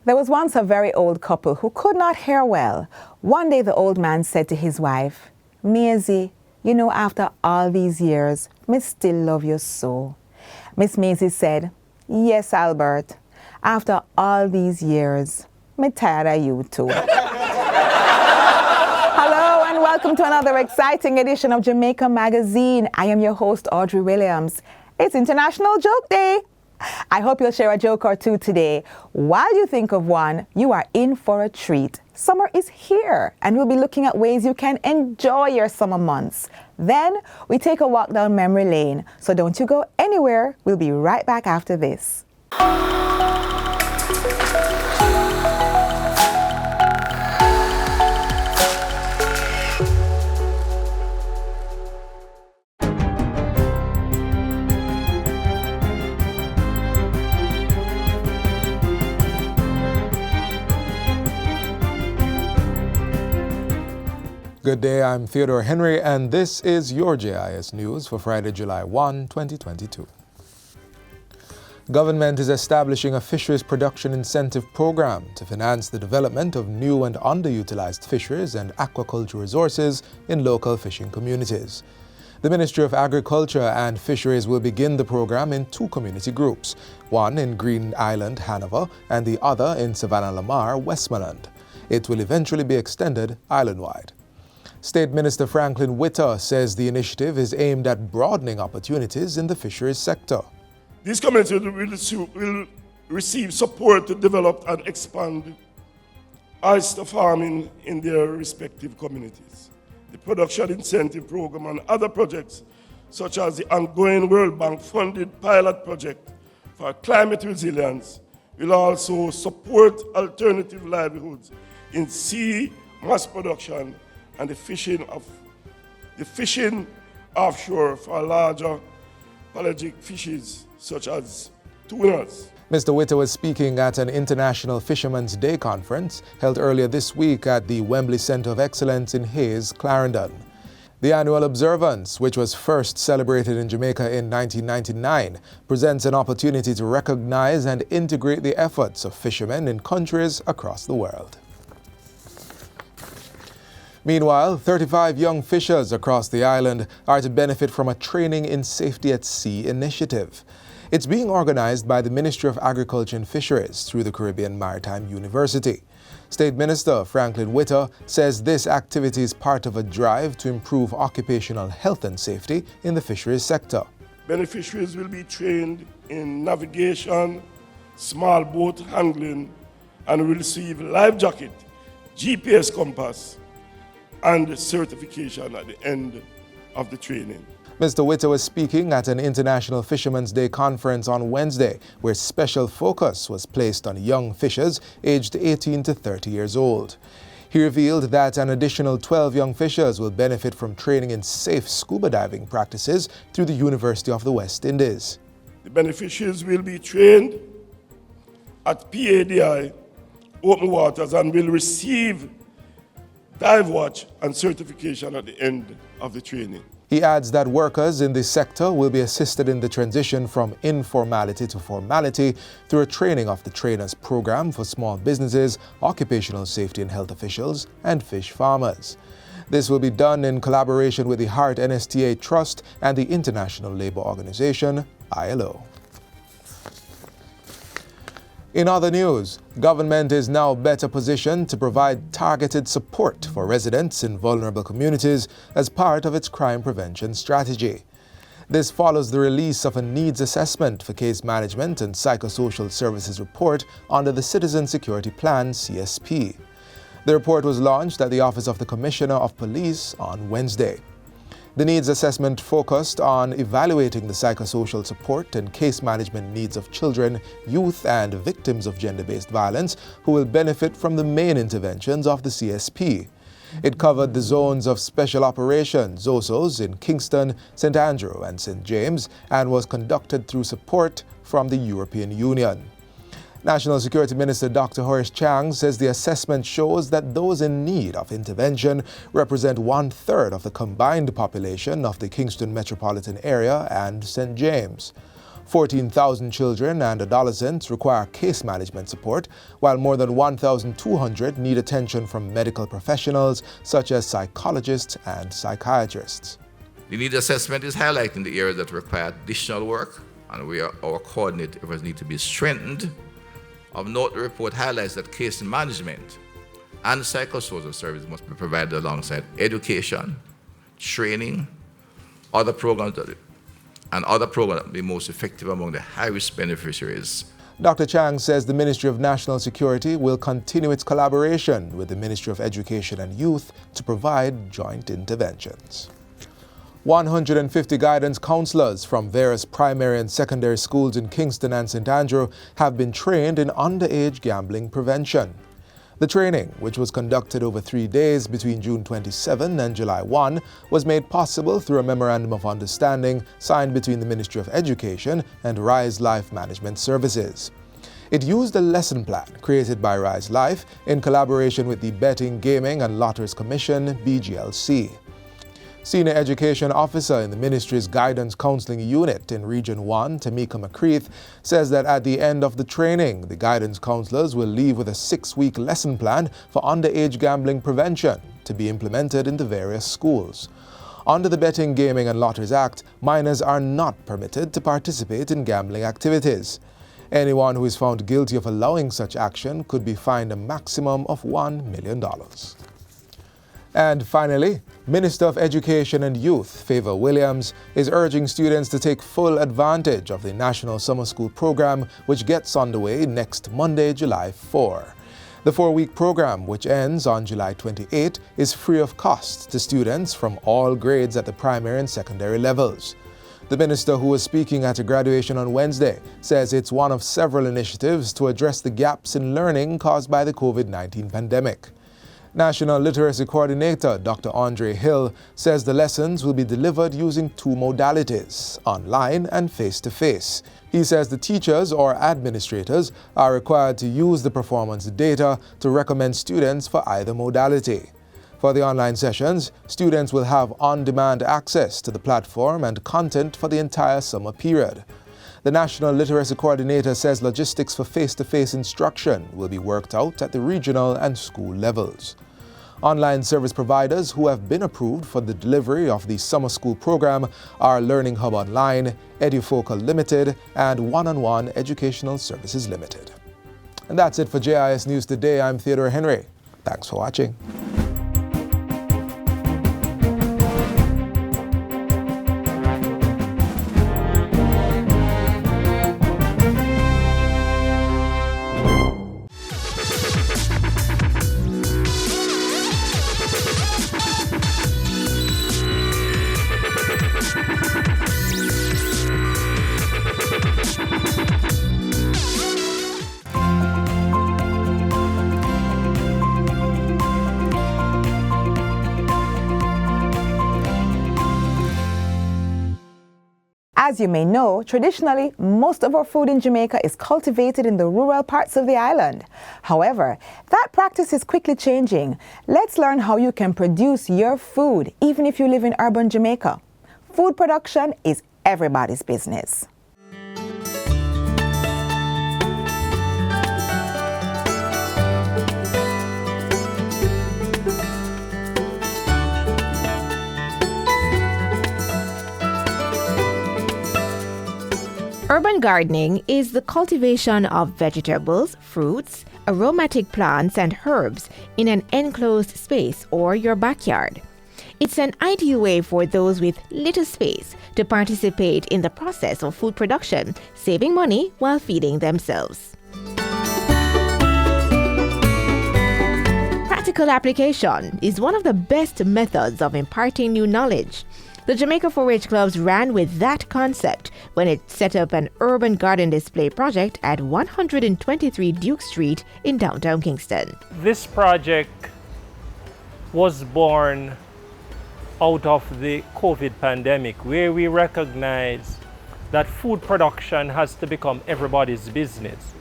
There was once a very old couple who could not hear well. One day the old man said to his wife, "Maisie, you know, after all these years, me still love you so." Miss Maisie said, "Yes, Albert, after all these years, me tired of you too." Hello and welcome to another exciting edition of Jamaica Magazine. I am your host, Audrey Williams. It's International Joke Day. I hope you'll share a joke or two today. While you think of one, you are in for a treat. Summer is here, and we'll be looking at ways you can enjoy your summer months. Then we take a walk down memory lane. So don't you go anywhere. We'll be right back after this. Good day, I'm Theodore Henry, and this is your JIS News for Friday, July 1, 2022. Government is establishing a fisheries production incentive program to finance the development of new and underutilized fisheries and aquaculture resources in local fishing communities. The Ministry of Agriculture and Fisheries will begin the program in two community groups, one in Green Island, Hanover, and the other in Savannah Lamar, Westmoreland. It will eventually be extended island-wide. State Minister Franklin Witter says the initiative is aimed at broadening opportunities in the fisheries sector. These communities will receive support to develop and expand oyster farming in their respective communities. The production incentive program and other projects, such as the ongoing World Bank-funded pilot project for climate resilience, will also support alternative livelihoods in sea mass production and the fishing offshore for larger pelagic fishes such as tunas. Mr. Witter was speaking at an International Fishermen's Day conference held earlier this week at the Wembley Centre of Excellence in Hayes, Clarendon. The annual observance, which was first celebrated in Jamaica in 1999, presents an opportunity to recognize and integrate the efforts of fishermen in countries across the world. Meanwhile, 35 young fishers across the island are to benefit from a Training in Safety at Sea initiative. It's being organized by the Ministry of Agriculture and Fisheries through the Caribbean Maritime University. State Minister Franklin Witter says this activity is part of a drive to improve occupational health and safety in the fisheries sector. Beneficiaries will be trained in navigation, small boat handling, and will receive life jacket, GPS compass, and certification at the end of the training. Mr. Witter was speaking at an International Fishermen's Day conference on Wednesday, where special focus was placed on young fishers aged 18 to 30 years old. He revealed that an additional 12 young fishers will benefit from training in safe scuba diving practices through the University of the West Indies. The beneficiaries will be trained at PADI Open Waters and will receive dive watch and certification at the end of the training. He adds that workers in this sector will be assisted in the transition from informality to formality through a training of the trainers program for small businesses, occupational safety and health officials, and fish farmers. This will be done in collaboration with the Heart NSTA Trust and the International Labour Organization, ILO. In other news, government is now better positioned to provide targeted support for residents in vulnerable communities as part of its crime prevention strategy. This follows the release of a needs assessment for case management and psychosocial services report under the Citizen Security Plan (CSP). The report was launched at the Office of the Commissioner of Police on Wednesday. The needs assessment focused on evaluating the psychosocial support and case management needs of children, youth, and victims of gender-based violence who will benefit from the main interventions of the CSP. It covered the zones of special operations, ZOSOs, in Kingston, St. Andrew, and St. James, and was conducted through support from the European Union. National Security Minister Dr. Horace Chang says the assessment shows that those in need of intervention represent 1/3 of the combined population of the Kingston metropolitan area and St. James. 14,000 children and adolescents require case management support, while more than 1,200 need attention from medical professionals such as psychologists and psychiatrists. The need assessment is highlighting the areas that require additional work, and our coordinated efforts need to be strengthened. Of note, the report highlights that case management and psychosocial services must be provided alongside education, training, other programs that be most effective among the high-risk beneficiaries. Dr. Chang says the Ministry of National Security will continue its collaboration with the Ministry of Education and Youth to provide joint interventions. 150 guidance counselors from various primary and secondary schools in Kingston and St. Andrew have been trained in underage gambling prevention. The training, which was conducted over 3 days between June 27 and July 1, was made possible through a Memorandum of Understanding signed between the Ministry of Education and Rise Life Management Services. It used a lesson plan created by Rise Life in collaboration with the Betting, Gaming and Lotteries Commission, BGLC. Senior Education Officer in the Ministry's Guidance Counseling Unit in Region 1, Tamika McCreath, says that at the end of the training, the guidance counselors will leave with a 6-week lesson plan for underage gambling prevention to be implemented in the various schools. Under the Betting, Gaming and Lotteries Act, minors are not permitted to participate in gambling activities. Anyone who is found guilty of allowing such action could be fined a maximum of $1 million. And finally, Minister of Education and Youth, Favor Williams, is urging students to take full advantage of the National Summer School Program, which gets underway next Monday, July 4. The 4-week program, which ends on July 28, is free of cost to students from all grades at the primary and secondary levels. The minister, who was speaking at a graduation on Wednesday, says it's one of several initiatives to address the gaps in learning caused by the COVID-19 pandemic. National Literacy Coordinator Dr. Andre Hill says the lessons will be delivered using 2 modalities, online and face-to-face. He says the teachers or administrators are required to use the performance data to recommend students for either modality. For the online sessions, students will have on-demand access to the platform and content for the entire summer period. The National Literacy Coordinator says logistics for face-to-face instruction will be worked out at the regional and school levels. Online service providers who have been approved for the delivery of the summer school program are Learning Hub Online, EduFocal Limited, and One-on-One Educational Services Limited. And that's it for JIS News Today. I'm Theodore Henry. Thanks for watching. As you may know, traditionally, most of our food in Jamaica is cultivated in the rural parts of the island. However, that practice is quickly changing. Let's learn how you can produce your food, even if you live in urban Jamaica. Food production is everybody's business. Urban gardening is the cultivation of vegetables, fruits, aromatic plants, and herbs in an enclosed space or your backyard. It's an ideal way for those with little space to participate in the process of food production, saving money while feeding themselves. Practical application is one of the best methods of imparting new knowledge. The Jamaica 4-H Clubs ran with that concept when it set up an urban garden display project at 123 Duke Street in downtown Kingston. This project was born out of the COVID pandemic, where we recognize that food production has to become everybody's business.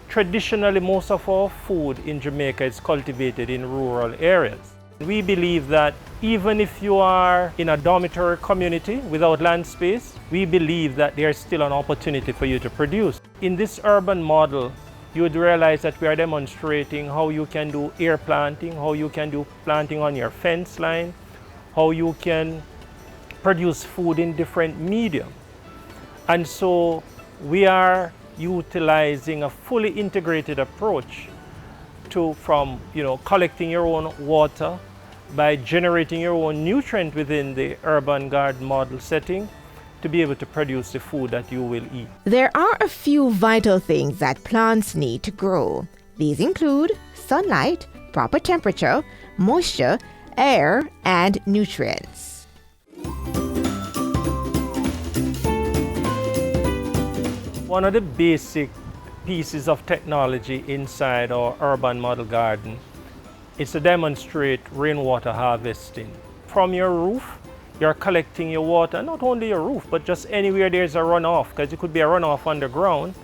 Traditionally, most of our food in Jamaica is cultivated in rural areas. We believe that even if you are in a dormitory community without land space, we believe that there's still an opportunity for you to produce. In this urban model, you would realize that we are demonstrating how you can do air planting, how you can do planting on your fence line, how you can produce food in different medium. And so we are utilizing a fully integrated approach from collecting your own water by generating your own nutrient within the urban garden model setting to be able to produce the food that you will eat. There are a few vital things that plants need to grow. These include sunlight, proper temperature, moisture, air, and nutrients. One of the basic pieces of technology inside our urban model garden is to demonstrate rainwater harvesting. From your roof, you're collecting your water, not only your roof, but just anywhere there's a runoff, because it could be a runoff underground.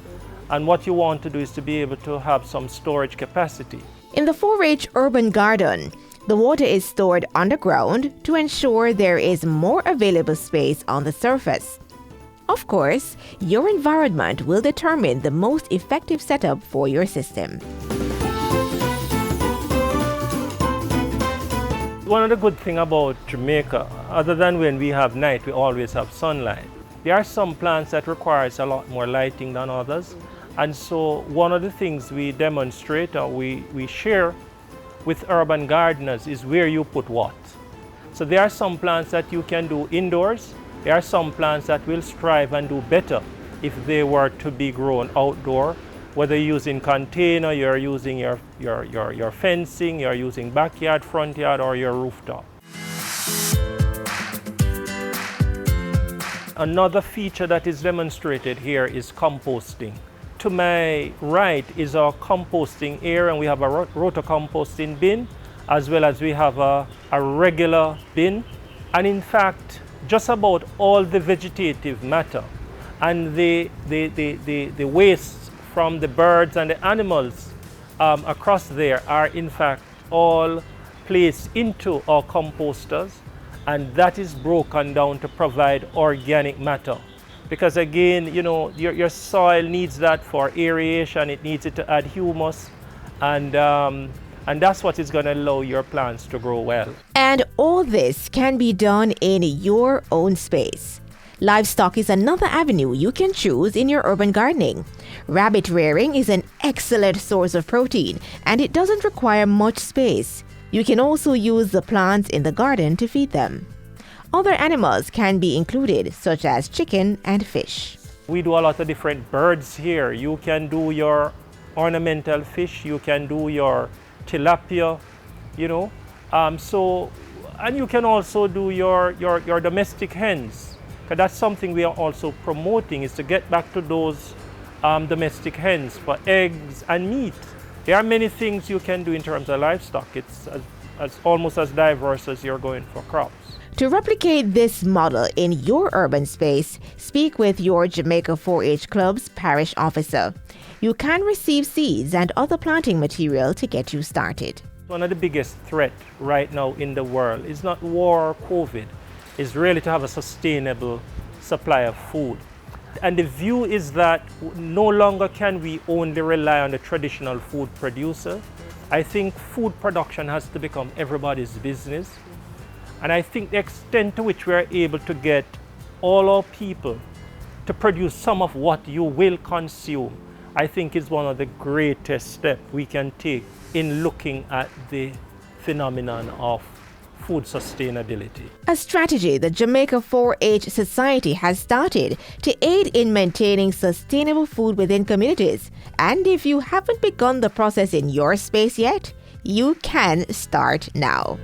And what you want to do is to be able to have some storage capacity. In the 4-H urban garden, the water is stored underground to ensure there is more available space on the surface. Of course, your environment will determine the most effective setup for your system. One of the good things about Jamaica, other than when we have night, we always have sunlight. There are some plants that requires a lot more lighting than others. And so one of the things we demonstrate or we share with urban gardeners is where you put what. So there are some plants that you can do indoors. There are some plants that will strive and do better if they were to be grown outdoor, whether you're using container, you're using your fencing, you're using backyard, front yard, or your rooftop. Another feature that is demonstrated here is composting. To my right is our composting area, and we have a roto-composting bin, as well as we have a regular bin. And in fact, just about all the vegetative matter and the waste from the birds and the animals across there are in fact all placed into our composters, and that is broken down to provide organic matter. Because again, your soil needs that for aeration, it needs it to add humus, and that's what is going to allow your plants to grow well. And all this can be done in your own space. Livestock is another avenue you can choose in your urban gardening. Rabbit rearing is an excellent source of protein, and it doesn't require much space. You can also use the plants in the garden to feed them. Other animals can be included, such as chicken and fish. We do a lot of different birds here. You can do your ornamental fish, you can do your tilapia, and you can also do your domestic hens. Because that's something we are also promoting, is to get back to those domestic hens for eggs and meat. There are many things you can do in terms of livestock. It's almost as diverse as you're going for crops. To replicate this model in your urban space, speak with your Jamaica 4-H Club's parish officer. You can receive seeds and other planting material to get you started. One of the biggest threats right now in the world is not war or COVID, is really to have a sustainable supply of food. And the view is that no longer can we only rely on the traditional food producer. I think food production has to become everybody's business. And I think the extent to which we are able to get all our people to produce some of what you will consume, I think is one of the greatest steps we can take in looking at the phenomenon of food sustainability. A strategy the Jamaica 4-H Society has started to aid in maintaining sustainable food within communities. And if you haven't begun the process in your space yet, you can start now.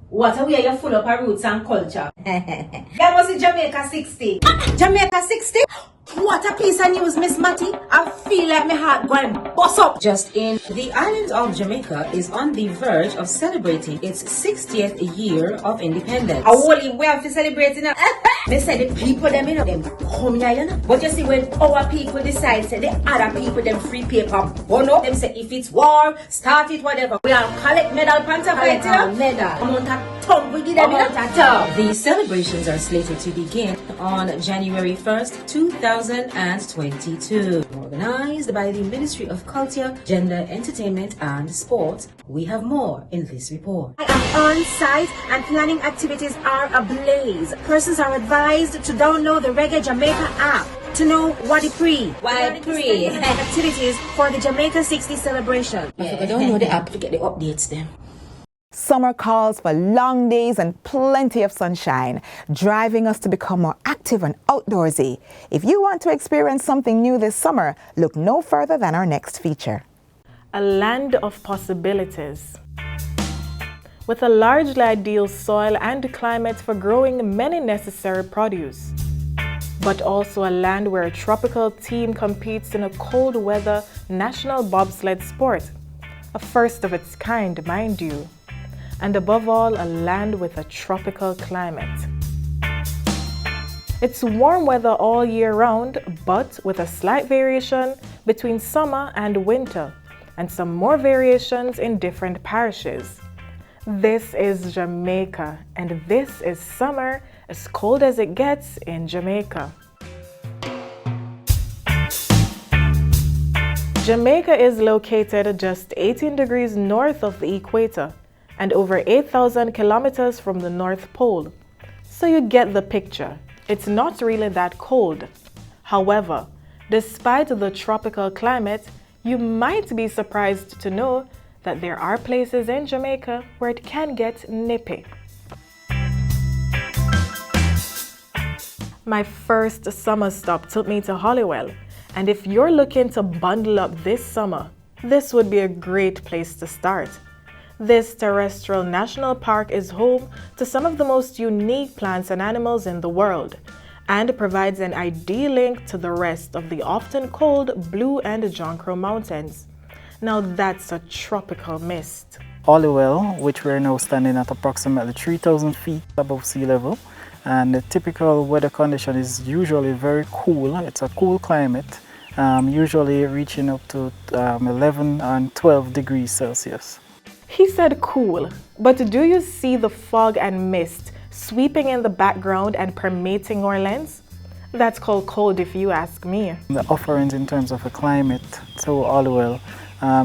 What a way you're full of our roots and culture. That was in Jamaica 60. Jamaica 60? What a piece of news, Miss Matty. I feel like my heart going bust up. Just in, the island of Jamaica is on the verge of celebrating its 60th year of independence. I only we have to celebrate it now. They say the people them you know them come here, you know. But you see when our people decide say the other people them free paper bono, them say if it's war, start it whatever. We all collect medal panta fight, you know. Medal. Amount of tongue we give them, you know. The celebrations are slated to begin on January 1st, 2022. Organized by the Ministry of Culture, Gender, Entertainment and Sport. We have more in this report. I am on site and planning activities are ablaze. Persons are advised to download the Reggae Jamaica app to know what it pre. Why pre? Activities for the Jamaica 60 celebration. If you don't know the app to get the updates then. Summer calls for long days and plenty of sunshine, driving us to become more active and outdoorsy. If you want to experience something new this summer, look no further than our next feature. A land of possibilities. With a largely ideal soil and climate for growing many necessary produce, but also a land where a tropical team competes in a cold weather national bobsled sport, a first of its kind, mind you. And above all, a land with a tropical climate. It's warm weather all year round, but with a slight variation between summer and winter, and some more variations in different parishes. This is Jamaica, and this is summer as cold as it gets in Jamaica. Jamaica is located just 18 degrees north of the equator, and over 8,000 kilometers from the North Pole. So you get the picture. It's not really that cold. However, despite the tropical climate, you might be surprised to know that there are places in Jamaica where it can get nippy. My first summer stop took me to Hollywell, and if you're looking to bundle up this summer, this would be a great place to start. This terrestrial national park is home to some of the most unique plants and animals in the world and provides an ideal link to the rest of the often cold Blue and John Mountains. Now that's a tropical mist. Hollywell, which we're now standing at approximately 3,000 feet above sea level, and the typical weather condition is usually very cool. It's a cool climate, usually reaching up to 11 and 12 degrees Celsius. He said cool, but do you see the fog and mist sweeping in the background and permeating Orleans? That's called cold if you ask me. The offerings in terms of a climate to Hollywell,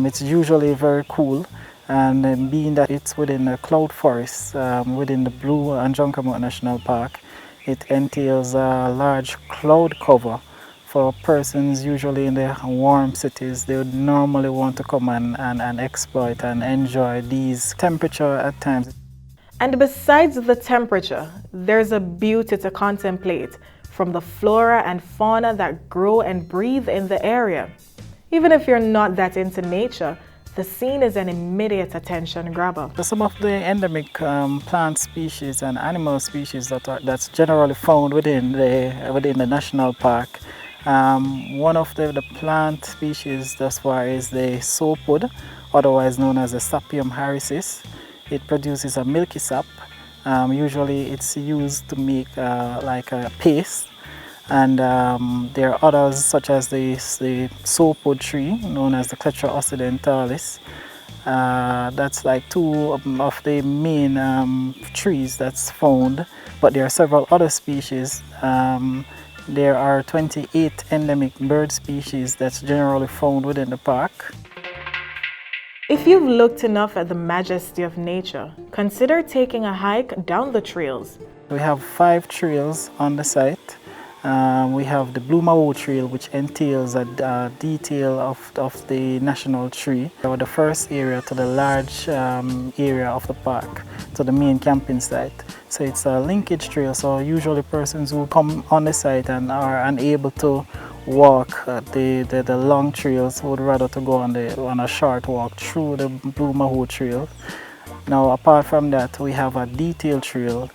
it's usually very cool, and being that it's within a cloud forest, within the Blue and John National Park, it entails a large cloud cover. For persons usually in the warm cities, they would normally want to come and exploit and enjoy these temperature at times. And besides the temperature, there's a beauty to contemplate from the flora and fauna that grow and breathe in the area. Even if you're not that into nature, the scene is an immediate attention grabber. Some of the endemic plant species and animal species that's generally found within the national park. One of the plant species thus far is the soapwood, otherwise known as the Sapium harrisis. It produces a milky sap. Usually it's used to make like a paste. And there are others such as the soapwood tree, known as the Cletra occidentalis. That's like two of the main trees that's found, but there are several other species. There are 28 endemic bird species that's generally found within the park. If you've looked enough at the majesty of nature, consider taking a hike down the trails. We have 5 trails on the site. We have the Blue Maho Trail, which entails a detail of the national tree. The first area to the large area of the park, to the main camping site. So it's a linkage trail, so usually persons who come on the site and are unable to walk the long trails would rather to go on a short walk through the Blue Maho Trail. Now apart from that, we have a detailed trail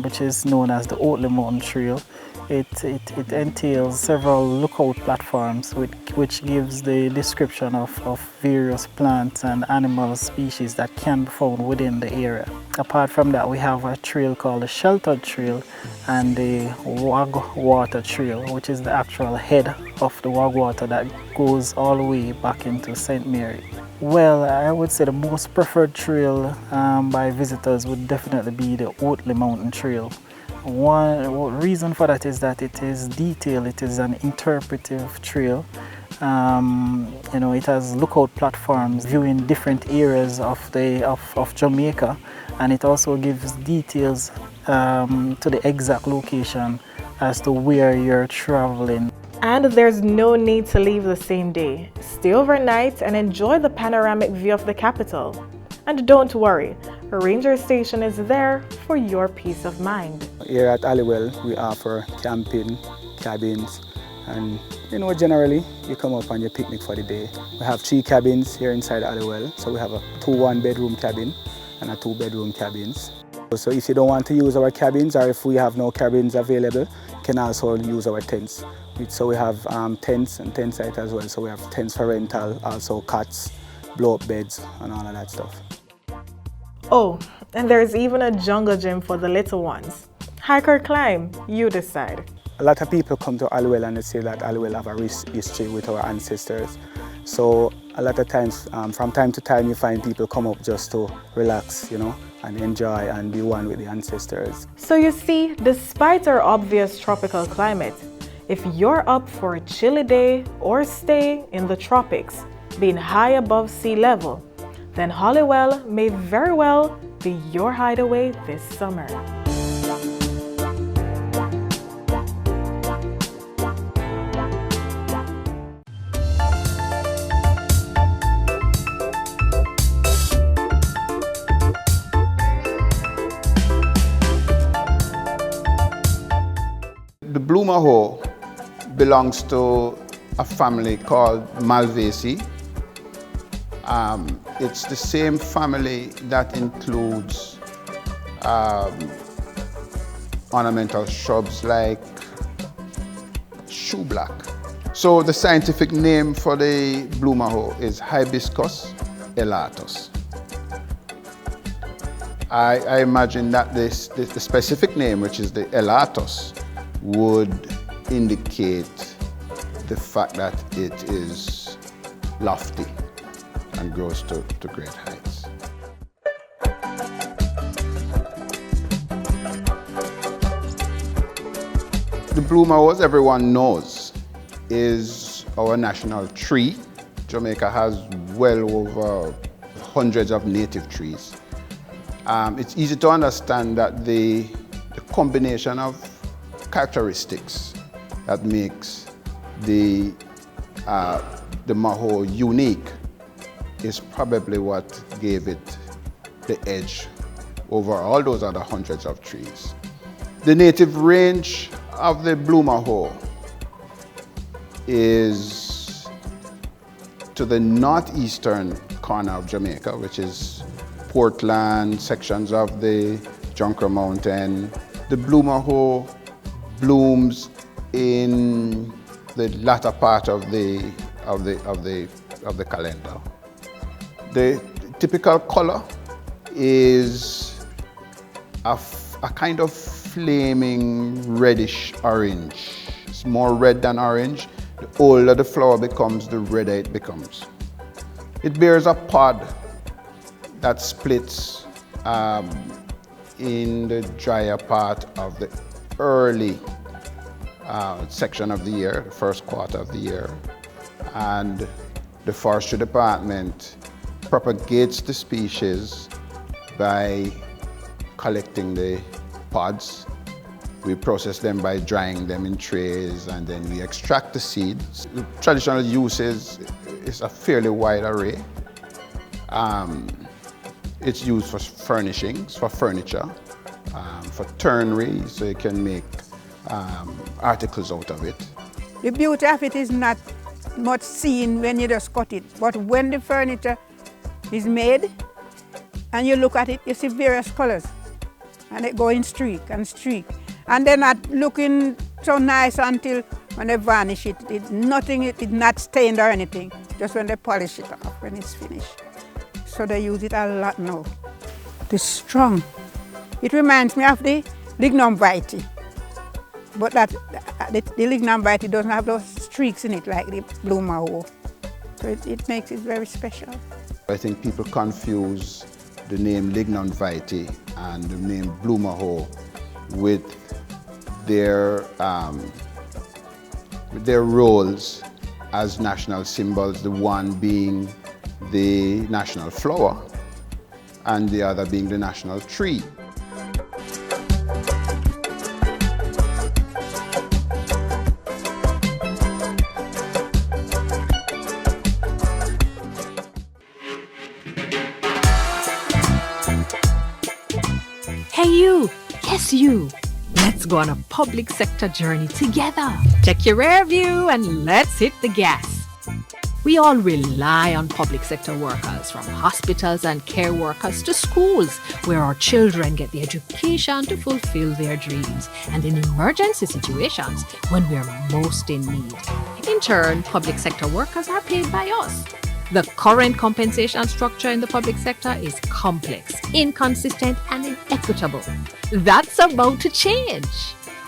which is known as the Oatley Mountain Trail. It entails several lookout platforms which gives the description of various plants and animal species that can be found within the area. Apart from that, we have a trail called the Sheltered Trail and the Wagwater Trail, which is the actual head of the Wagwater that goes all the way back into St. Mary. Well, I would say the most preferred trail by visitors would definitely be the Oatley Mountain Trail. One reason for that is that it is detailed, it is an interpretive trail. It has lookout platforms viewing different areas of Jamaica, and it also gives details to the exact location as to where you're traveling. And there's no need to leave the same day. Stay overnight and enjoy the panoramic view of the capital. And don't worry, a ranger station is there for your peace of mind. Here at Hollywell, we offer camping, cabins, and generally you come up on your picnic for the day. We have 3 cabins here inside Hollywell, so we have a 2 1-bedroom cabin and a 2-bedroom cabins. So if you don't want to use our cabins, or if we have no cabins available, you can also use our tents. So we have tents and tent site as well, so we have tents for rental, also cots, blow-up beds and all of that stuff. Oh, and there's even a jungle gym for the little ones. Hike or climb, you decide. A lot of people come to Hollywell and they say that Hollywell have a rich history with our ancestors. So a lot of times, from time to time, you find people come up just to relax, and enjoy and be one with the ancestors. So you see, despite our obvious tropical climate, if you're up for a chilly day or stay in the tropics, being high above sea level, then Hollywell may very well be your hideaway this summer. The blue maho belongs to a family called Malvaceae. It's the same family that includes ornamental shrubs like shoeblack. So the scientific name for the blue maho is Hibiscus elatus. I imagine that the specific name, which is the elatus, would indicate the fact that it is lofty and grows to great heights. The blue maho, as everyone knows, is our national tree. Jamaica has well over hundreds of native trees. It's easy to understand that the combination of characteristics that makes the maho unique is probably what gave it the edge over all those other hundreds of trees. The native range of the blue maho is to the northeastern corner of Jamaica, which is Portland, sections of the Jonker Mountain. The blue maho blooms in the latter part of the calendar. The typical color is a kind of flaming reddish orange. It's more red than orange. The older the flower becomes, the redder it becomes. It bears a pod that splits in the drier part of the early section of the year, the first quarter of the year. And the forestry department propagates the species by collecting the pods. We process them by drying them in trays, and then we extract the seeds. The traditional uses is a fairly wide array. It's used for furnishings, for furniture, for turnery, so you can make articles out of it. The beauty of it is not much seen when you just cut it, but when the furniture is made and you look at it, you see various colors, and it go in streak and streak. And they're not looking so nice until when they varnish it. It's not stained or anything. Just when they polish it off when it's finished. So they use it a lot now. It's strong. It reminds me of the lignum vitae. But the lignum vitae doesn't have those streaks in it like the blue maho. So it makes it very special. I think people confuse the name lignum vitae and the name blue maho with their roles as national symbols, the one being the national flower and the other being the national tree. Hey you, yes you, let's go on a public sector journey together. Check your rear view and let's hit the gas. We all rely on public sector workers, from hospitals and care workers to schools, where our children get the education to fulfill their dreams, and in emergency situations when we are most in need. In turn, public sector workers are paid by us. The current compensation structure in the public sector is complex, inconsistent, and inequitable. That's about to change.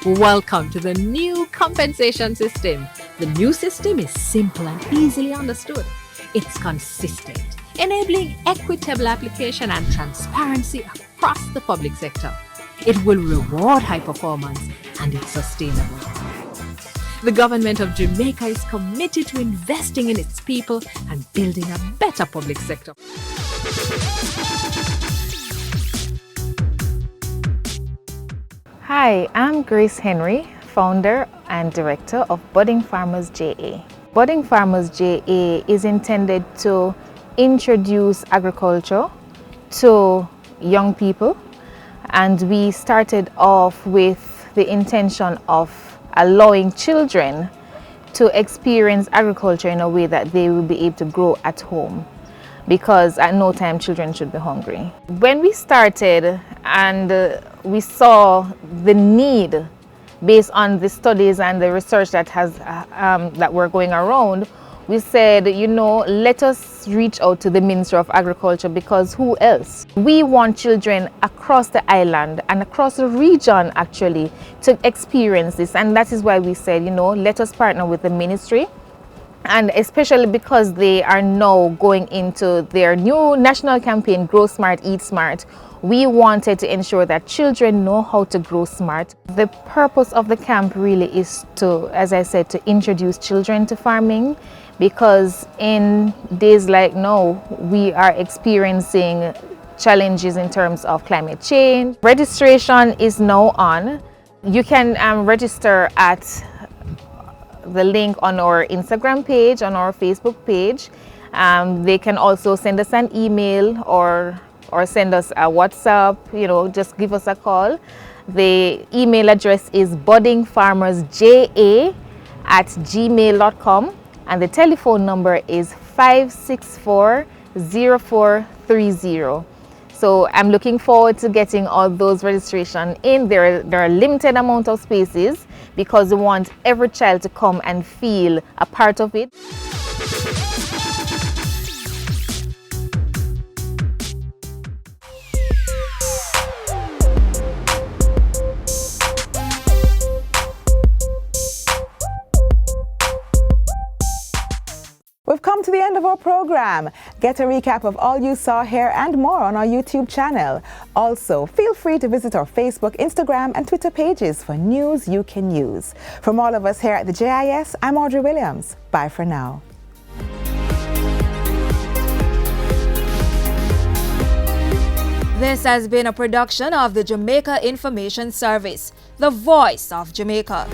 Welcome to the new compensation system. The new system is simple and easily understood. It's consistent, enabling equitable application and transparency across the public sector. It will reward high performance, and it's sustainable. The government of Jamaica is committed to investing in its people and building a better public sector. Hi, I'm Grace Henry, founder and director of Budding Farmers JA. Budding Farmers JA is intended to introduce agriculture to young people, and we started off with the intention of allowing children to experience agriculture in a way that they will be able to grow at home, because at no time children should be hungry. When we started and we saw the need based on the studies and the research that were going around, we said, you know, let us reach out to the Ministry of Agriculture, because who else? We want children across the island and across the region actually to experience this, and that is why we said, you know, let us partner with the ministry. And especially because they are now going into their new national campaign, Grow Smart, Eat Smart, we wanted to ensure that children know how to grow smart. The purpose of the camp really is to, as I said, to introduce children to farming, because in days like now, we are experiencing challenges in terms of climate change. Registration is now on. You can register at the link on our Instagram page, on our Facebook page. They can also send us an email or send us a WhatsApp, you know, just give us a call. The email address is buddingfarmersja@gmail.com, and the telephone number is 564-0430. So I'm looking forward to getting all those registration in. There are a limited amount of spaces, because we want every child to come and feel a part of it. We've come to the end of our program. Get a recap of all you saw here and more on our YouTube channel. Also, feel free to visit our Facebook, Instagram, and Twitter pages for news you can use. From all of us here at the JIS, I'm Audrey Williams. Bye for now. This has been a production of the Jamaica Information Service, the voice of Jamaica.